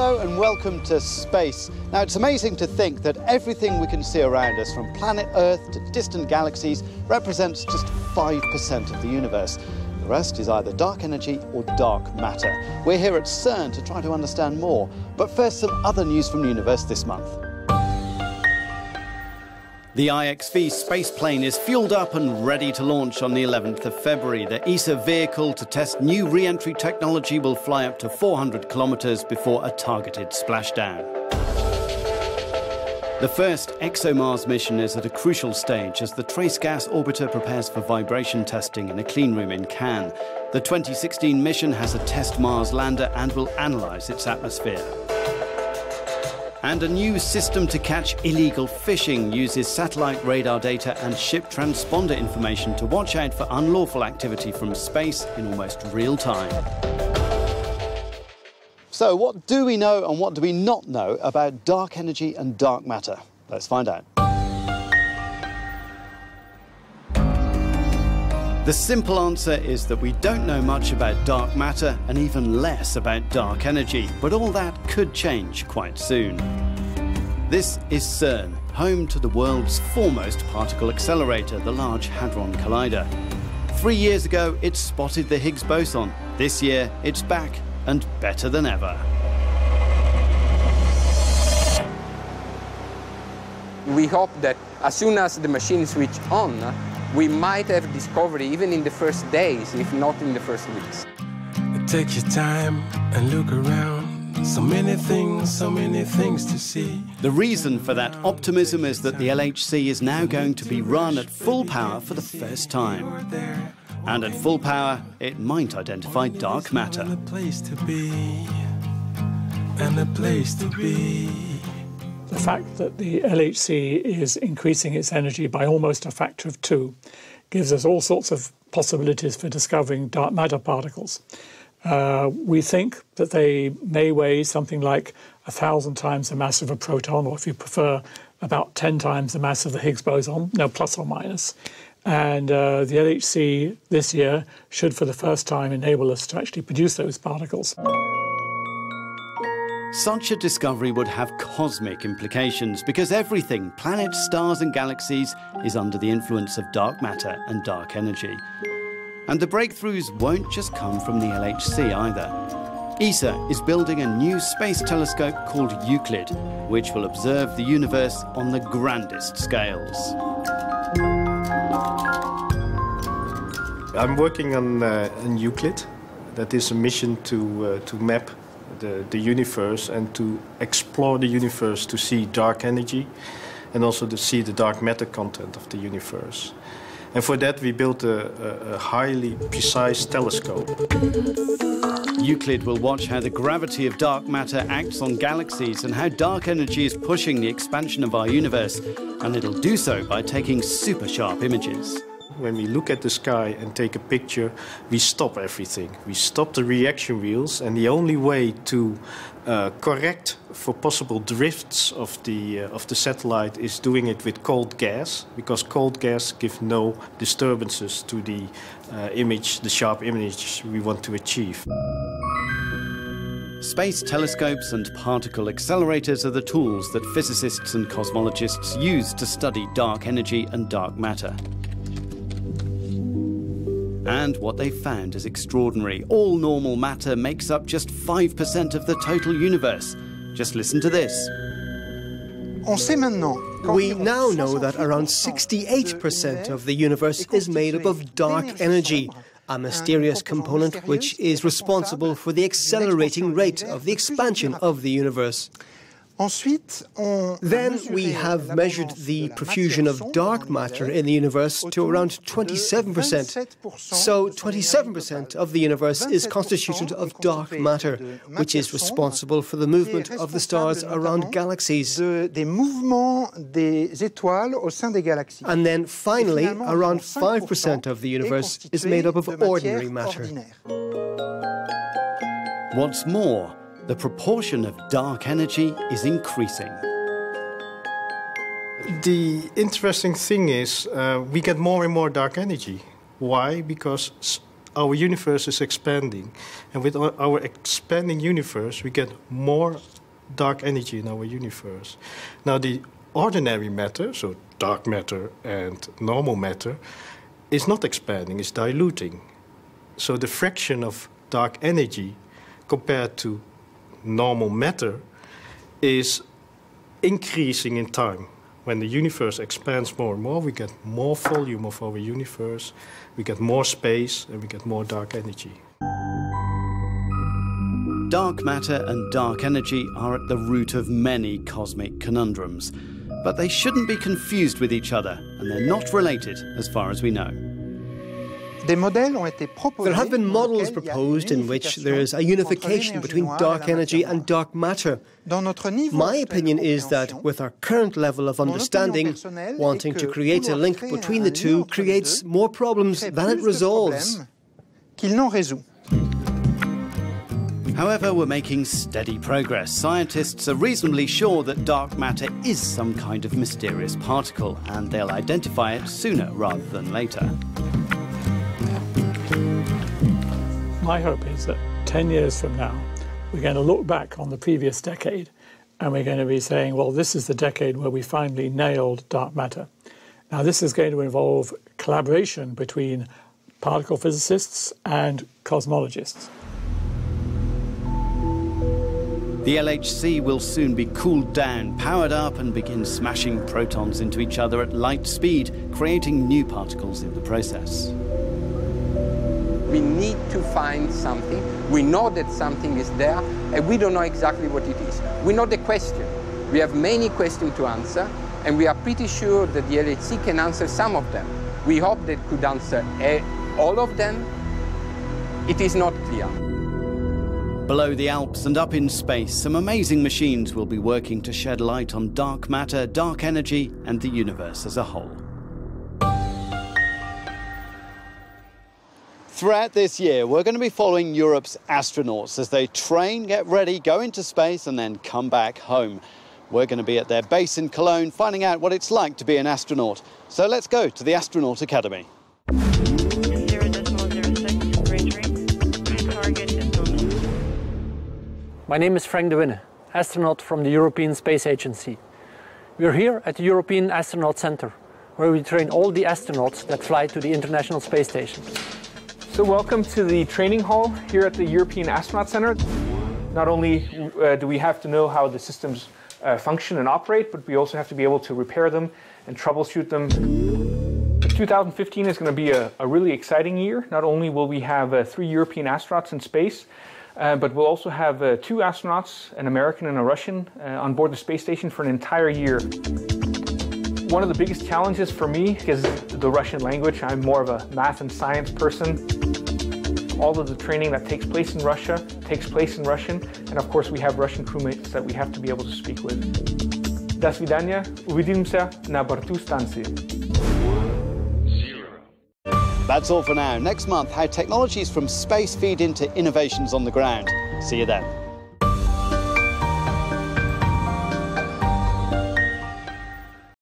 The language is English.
Hello and welcome to space. Now it's amazing to think that everything we can see around us, from planet Earth to distant galaxies, represents just 5% of the universe. The rest is either dark energy or dark matter. We're here at CERN to try to understand more. But first, some other news from the universe this month. The IXV spaceplane is fueled up and ready to launch on the 11th of February. The ESA vehicle to test new re-entry technology will fly up to 400 kilometers before a targeted splashdown. The first ExoMars mission is at a crucial stage as the trace gas orbiter prepares for vibration testing in a clean room in Cannes. The 2016 mission has a test Mars lander and will analyze its atmosphere. And a new system to catch illegal fishing uses satellite radar data and ship transponder information to watch out for unlawful activity from space in almost real time. So what do we know and what do we not know about dark energy and dark matter? Let's find out. The simple answer is that we don't know much about dark matter and even less about dark energy, but all that could change quite soon. This is CERN, home to the world's foremost particle accelerator, the Large Hadron Collider. 3 years ago, it spotted the Higgs Boson. This year, it's back and better than ever. We hope that as soon as the machine switch on, we might have discovery even in the first days, if not in the first weeks. Take your time and look around. So many things to see. The reason for that optimism is that the LHC is now going to be run at full power for the first time. And at full power, it might identify dark matter. And a place to be. And a place to be. The fact that the LHC is increasing its energy by almost a factor of 2 gives us all sorts of possibilities for discovering dark matter particles. We think that they may weigh something like 1,000 times the mass of a proton, or if you prefer, about 10 times the mass of the Higgs boson, no, plus or minus. And the LHC this year should, for the first time, enable us to actually produce those particles. Such a discovery would have cosmic implications because everything, planets, stars and galaxies, is under the influence of dark matter and dark energy. And the breakthroughs won't just come from the LHC either. ESA is building a new space telescope called Euclid, which will observe the universe on the grandest scales. I'm working on Euclid. That is a mission to map the universe and to explore the universe, to see dark energy and also to see the dark matter content of the universe. And for that we built a highly precise telescope. Euclid will watch how the gravity of dark matter acts on galaxies and how dark energy is pushing the expansion of our universe, and it'll do so by taking super sharp images. When we look at the sky and take a picture, we stop everything. We stop the reaction wheels, and the only way to correct for possible drifts of the satellite is doing it with cold gas, because cold gas gives no disturbances to the image, the sharp image we want to achieve. Space telescopes and particle accelerators are the tools that physicists and cosmologists use to study dark energy and dark matter. And what they found is extraordinary. All normal matter makes up just 5% of the total universe. Just listen to this. We now know that around 68% of the universe is made up of dark energy, a mysterious component which is responsible for the accelerating rate of the expansion of the universe. Then we have measured the profusion of dark matter in the universe to around 27%. So 27% of the universe is constituted of dark matter, which is responsible for the movement of the stars around galaxies. And then finally, around 5% of the universe is made up of ordinary matter. What's more, the proportion of dark energy is increasing. The interesting thing is we get more and more dark energy. Why? Because our universe is expanding. And with our expanding universe, we get more dark energy in our universe. Now, the ordinary matter, so dark matter and normal matter, is not expanding, it's diluting. So the fraction of dark energy compared to normal matter is increasing in time. When the universe expands more and more, we get more volume of our universe, we get more space, and we get more dark energy. Dark matter and dark energy are at the root of many cosmic conundrums. But they shouldn't be confused with each other, and they're not related as far as we know. There have been models proposed in which there is a unification between dark energy and dark matter. My opinion is that with our current level of understanding, wanting to create a link between the two creates more problems than it resolves. However, we're making steady progress. Scientists are reasonably sure that dark matter is some kind of mysterious particle, and they'll identify it sooner rather than later. My hope is that 10 years from now, we're going to look back on the previous decade and we're going to be saying, well, this is the decade where we finally nailed dark matter. Now, this is going to involve collaboration between particle physicists and cosmologists. The LHC will soon be cooled down, powered up, and begin smashing protons into each other at light speed, creating new particles in the process. We need to find something. We know that something is there, and we don't know exactly what it is. We know the question. We have many questions to answer, and we are pretty sure that the LHC can answer some of them. We hope that it could answer all of them. It is not clear. Below the Alps and up in space, some amazing machines will be working to shed light on dark matter, dark energy, and the universe as a whole. Throughout this year, we're going to be following Europe's astronauts as they train, get ready, go into space, and then come back home. We're going to be at their base in Cologne, finding out what it's like to be an astronaut. So let's go to the Astronaut Academy. 0.06, range ring. Target is normal. My name is Frank de Winne, astronaut from the European Space Agency. We're here at the European Astronaut Center, where we train all the astronauts that fly to the International Space Station. So welcome to the training hall here at the European Astronaut Center. Not only do we have to know how the systems function and operate, but we also have to be able to repair them and troubleshoot them. 2015 is going to be a really exciting year. Not only will we have 3 European astronauts in space, but we'll also have 2 astronauts, an American and a Russian, on board the space station for an entire year. One of the biggest challenges for me is the Russian language. I'm more of a math and science person. All of the training that takes place in Russia takes place in Russian, and of course we have Russian crewmates that we have to be able to speak with. До свидания, увидимся на борту станции. That's all for now. Next month, how technologies from space feed into innovations on the ground. See you then.